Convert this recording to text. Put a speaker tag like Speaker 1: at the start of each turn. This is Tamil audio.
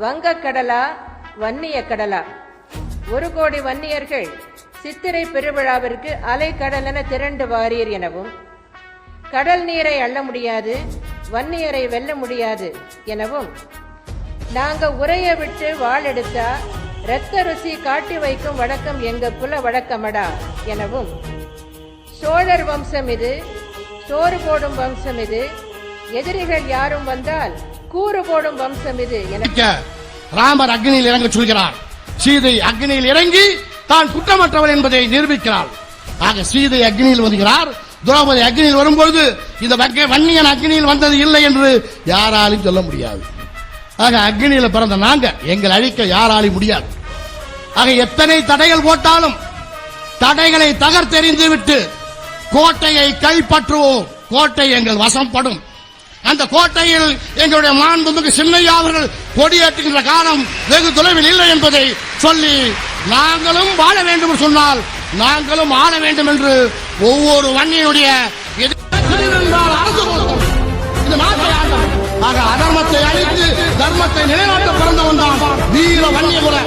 Speaker 1: வங்கக்கடலா வன்னிய கடலா? 1 கோடி வன்னியர்கள் சித்திரை பெருவிழாவிற்கு அலைக்கடல் என திரண்டு வாரீர் எனவும், கடல் நீரை அள்ள முடியாது, வன்னியரை வெல்ல முடியாது எனவும், நாங்க உரைய விட்டு வாள் எடுத்தா இரத்த ருசி காட்டி வைக்கும் வழக்கம் எங்க குல வழக்கமடா எனவும், சோழர் வம்சம் இது, சோறு போடும் வம்சம் இது, எதிரிகள் யாரும் வந்தால் கூறு போடும் வம்சம் இது என
Speaker 2: ராமர் அக்னியில் இறங்க சொல்கிறார். சீதை அக்னியில் இறங்கி தான் குற்றமற்றவள் என்பதை நிரூபிக்கிறார். ஆக சீதை அக்னியில் வருகிறார், திரௌபதி அக்னியில் வரும்போது இந்த வன்னியன் அக்னியில் வந்தது இல்லை என்று யாராலும் சொல்ல முடியாது. ஆக அக்னியில் பிறந்த நாங்க எங்கள் அழிக்க யாராலும் முடியாது. ஆக எத்தனை தடைகள் போட்டாலும் தடைகளை தகர்த்தெறிந்து விட்டு கோட்டையை கைப்பற்றுவோம். கோட்டை எங்கள் வசப்படும். அந்த கோட்டையில் எங்களுடைய மாண்புமிகு சின்னையா அவர்கள் கொடியேற்றுகின்ற காலம் வெகு தொலைவில் இல்லை என்பதை சொல்லி, நாங்களும் வாழ வேண்டும் என்று சொன்னால் நாங்களும் ஆள வேண்டும் என்று ஒவ்வொரு வன்னியினுடைய அதர்மத்தை அழித்து தர்மத்தை நிலைநாட்ட பிறந்தவன் தான் வீர வன்னிய குல